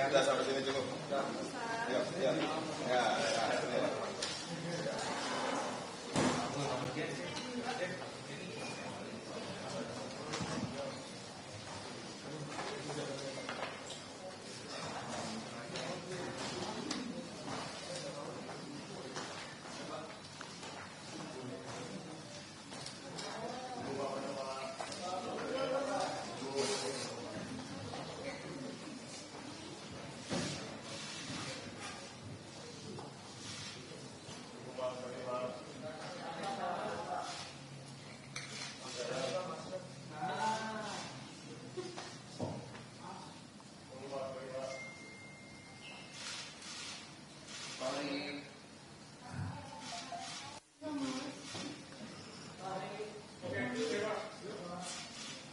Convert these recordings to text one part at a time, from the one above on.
Sudah sampai sini cukup. Ya, ya, ya, ya.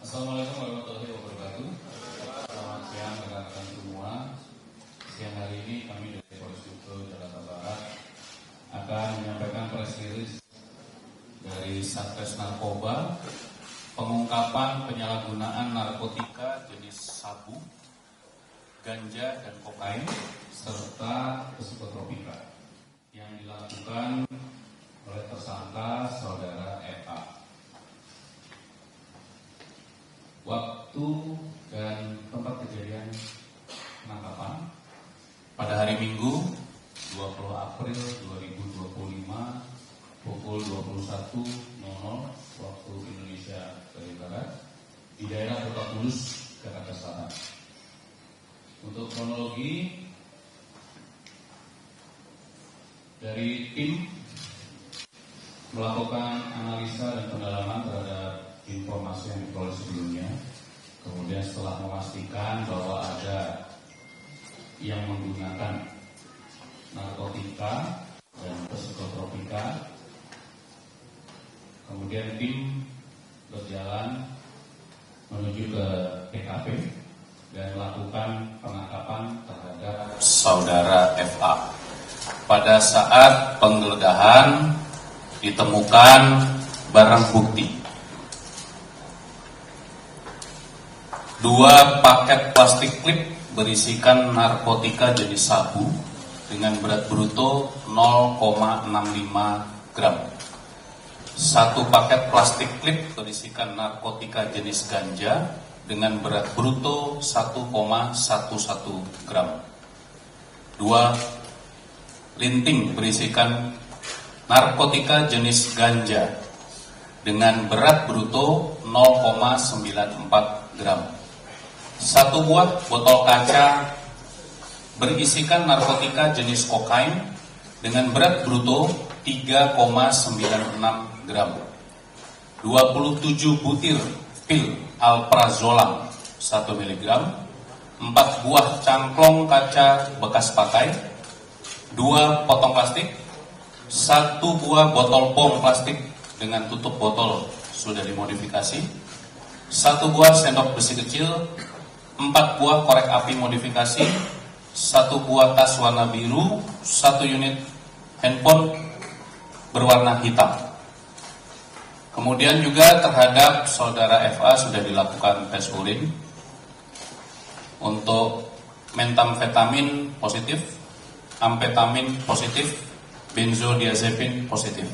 Assalamualaikum warahmatullahi wabarakatuh. Selamat siang rekan-rekan semua. Siang hari ini kami dari Polres Metro Jakarta Barat akan menyampaikan press release dari Satres Narkoba pengungkapan penyalahgunaan narkotika jenis sabu, ganja dan kokain serta psikotropika yang dilakukan oleh tersangka saudara FA. Waktu dan tempat kejadian penangkapan pada hari Minggu 20 April 2025 pukul 21.00 waktu Indonesia bagian Barat di daerah Kota Kudus, Jakarta Selatan. Untuk kronologi dari tim melakukan analisa dan pendalaman terhadap informasi yang diperoleh sebelumnya, kemudian setelah memastikan bahwa ada yang menggunakan narkotika dan psikotropika, kemudian tim berjalan menuju ke TKP dan melakukan penangkapan terhadap saudara FA. Pada saat penggeledahan ditemukan barang bukti 2 paket plastik klip berisikan narkotika jenis sabu dengan berat bruto 0,65 gram. 1 paket plastik klip berisikan narkotika jenis ganja dengan berat bruto 1,11 gram. 2 linting berisikan narkotika jenis ganja dengan berat bruto 0,94 gram. 1 buah botol kaca berisikan narkotika jenis kokain dengan berat bruto 3,96 gram. 27 butir pil alprazolam 1 mg. 4 buah cangklong kaca bekas pakai. 2 potong plastik. 1 buah botol pom plastik dengan tutup botol sudah dimodifikasi. 1 buah sendok besi kecil. 4 buah korek api modifikasi, 1 buah tas warna biru, 1 unit handphone berwarna hitam. Kemudian juga terhadap saudara FA sudah dilakukan tes urin untuk metamfetamin positif, amfetamin positif, benzodiazepin positif.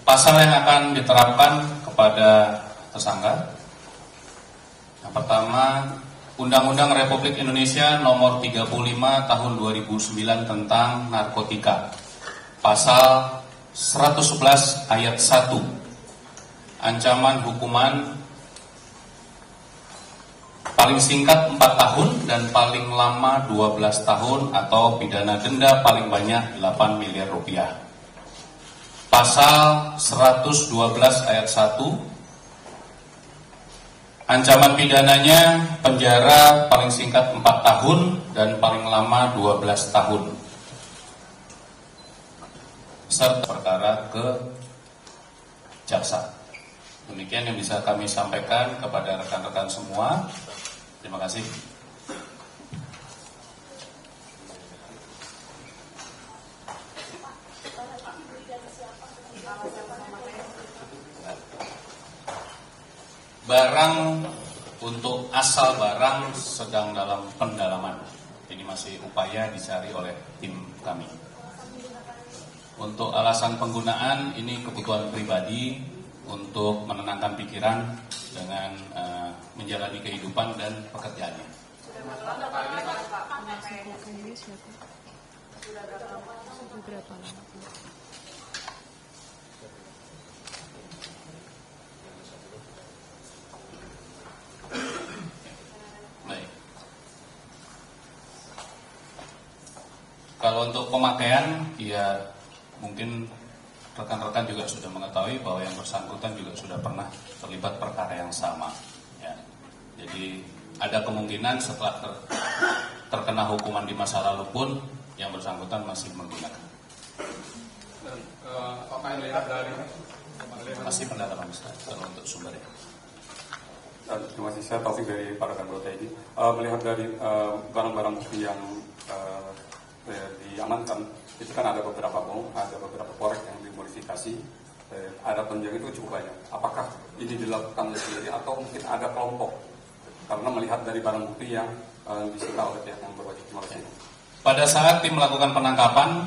Pasal yang akan diterapkan kepada tersangka, yang pertama, Undang-Undang Republik Indonesia Nomor 35 Tahun 2009 tentang narkotika, Pasal 111 Ayat 1, ancaman hukuman paling singkat 4 tahun dan paling lama 12 tahun atau pidana denda paling banyak 8 miliar rupiah. Pasal 112 Ayat 1, ancaman pidananya penjara paling singkat 4 tahun dan paling lama 12 tahun. Serta perkara ke jaksa. Demikian yang bisa kami sampaikan kepada rekan-rekan semua. Terima kasih. Barang Untuk asal barang sedang dalam pendalaman. Ini masih upaya dicari oleh tim kami. Untuk alasan penggunaan ini kebutuhan pribadi untuk menenangkan pikiran dengan menjalani kehidupan dan pekerjaannya. Baik. Kalau untuk pemakaian, ya mungkin rekan-rekan juga sudah mengetahui bahwa yang bersangkutan juga sudah pernah terlibat perkara yang sama. Ya. Jadi ada kemungkinan setelah terkena hukuman di masa lalu pun yang bersangkutan masih menggunakan. Apa yang lihat dari Masih pendalaman kalau untuk sumbernya. Terima kasih, saya Taufik dari Parakan Brota ini. Melihat dari barang-barang bukti yang diamankan, itu kan ada beberapa bom, ada beberapa korek yang dimodifikasi, ada penjang itu cukup banyak. Apakah ini dilakukan sendiri atau mungkin ada kelompok? Karena melihat dari barang bukti yang disita oleh pihak yang berwajib melakukan. Pada saat tim melakukan penangkapan,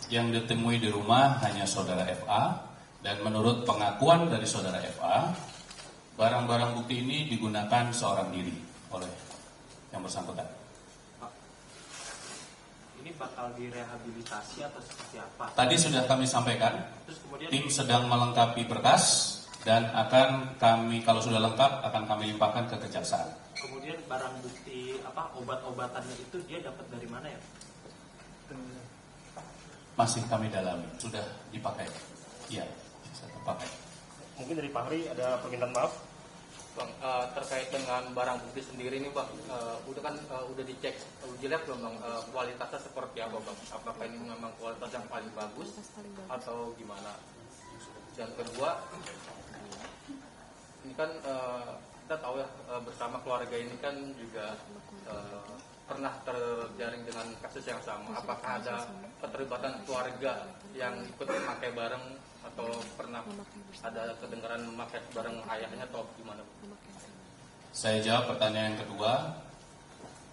yang ditemui di rumah hanya saudara FA, dan menurut pengakuan dari saudara FA, barang-barang bukti ini digunakan seorang diri oleh yang bersangkutan. Ini bakal direhabilitasi atau seperti apa? Tadi sudah kami sampaikan, Terus kemudian tim sedang melengkapi berkas dan akan kami, kalau sudah lengkap, akan kami limpahkan ke kejaksaan. kemudian barang bukti obat-obatannya itu dia dapat dari mana ya? Masih kami dalami, sudah dipakai. Iya, bisa terpakai. Mungkin dari Pak Hari ada permintaan maaf. Bang, terkait dengan barang bukti sendiri ini Bang, udah dicek uji lab belum Bang, kualitasnya seperti apa Bang? Apakah ini memang kualitas yang paling bagus atau gimana? Yang kedua, ini kan kita tahu ya bersama keluarga ini kan juga pernah terjaring dengan kasus yang sama. Apakah ada keterlibatan keluarga yang ikut memakai barang atau pernah ada kedengaran memakai barang ayahnya atau gimana? Saya jawab pertanyaan yang kedua.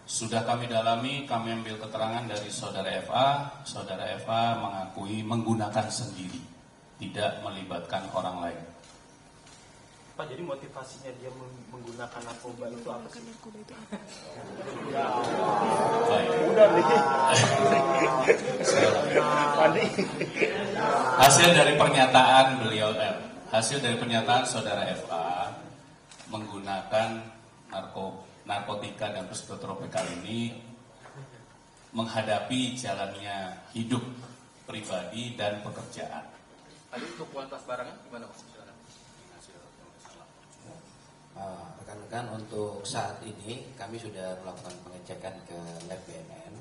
Sudah kami dalami, kami ambil keterangan dari saudara FA. Saudara FA mengakui menggunakan sendiri, tidak melibatkan orang lain. Pak, jadi motivasinya dia menggunakan narkoba itu apa sih? Baik. Udah nih. Hasil dari pernyataan beliau, hasil dari pernyataan saudara FA menggunakan narkotika dan psikotropika ini menghadapi jalannya hidup pribadi dan pekerjaan. Tadi untuk kualitas barangnya gimana Mas? Rekan-rekan, untuk saat ini kami sudah melakukan pengecekan ke lab BNN.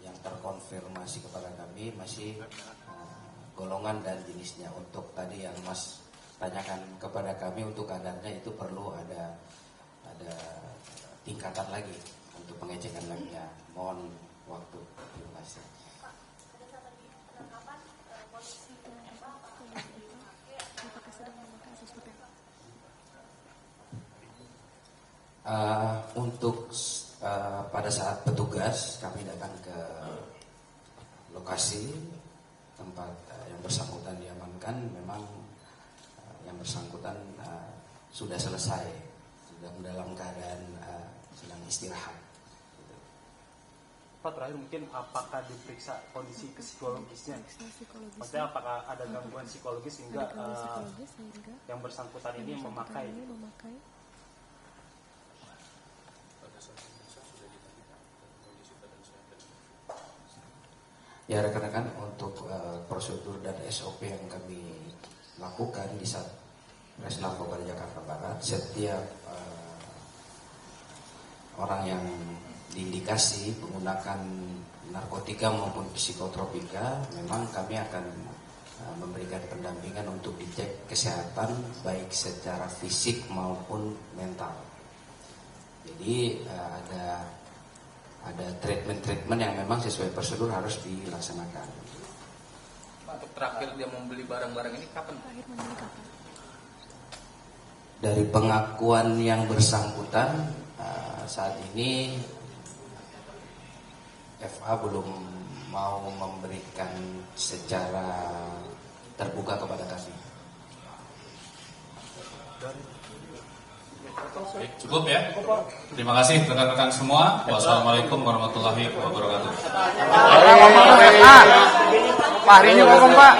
Yang terkonfirmasi kepada kami masih golongan dan jenisnya. Untuk tadi yang Mas tanyakan kepada kami untuk kadarnya itu perlu ada tingkatan lagi untuk pengecekan labnya. Mohon waktu. Terima kasih. Untuk pada saat petugas kami datang ke lokasi tempat yang bersangkutan diamankan, memang yang bersangkutan sudah selesai, sudah dalam keadaan sedang istirahat. Pak, terakhir mungkin apakah diperiksa kondisi psikologisnya? Maksudnya apakah ada gangguan psikologis sehingga yang bersangkutan ini memakai? Ya rekan-rekan, untuk prosedur dan SOP yang kami lakukan di saat Resnaf Polda Jakarta Barat, setiap orang yang diindikasi menggunakan narkotika maupun psikotropika, memang kami akan memberikan pendampingan untuk dicek kesehatan baik secara fisik maupun mental. Jadi ada treatment yang memang sesuai prosedur harus dilaksanakan. Untuk terakhir dia membeli barang-barang ini kapan? dari pengakuan yang bersangkutan saat ini FA belum mau memberikan secara terbuka kepada kami. Baik, cukup ya. Terima kasih rekan-rekan semua. Wassalamualaikum warahmatullahi wabarakatuh. Pak Harinya ngomong Pak.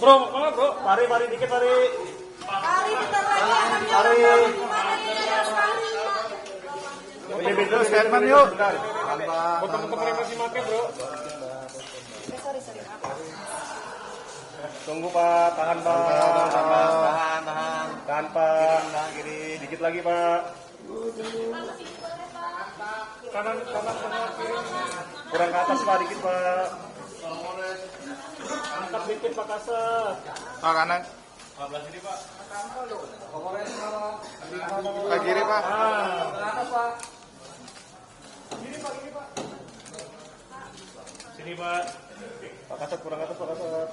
Bro, mana bro? Pari dikit pari. Itu statement yuk. Teman-teman yang masih make bro. Tunggu Pak, tahan Pak. Tahan Pak. Kiri, dikit lagi Pak. Kanan, kiri. Kurang ke atas Pak, dikit Pak. Angkat dikit Pak Kasep. Pak kanan. Sebelah sini Pak. Ke kiri Pak. Sini Pak. Pak Kasep kurang atas Pak Kasep.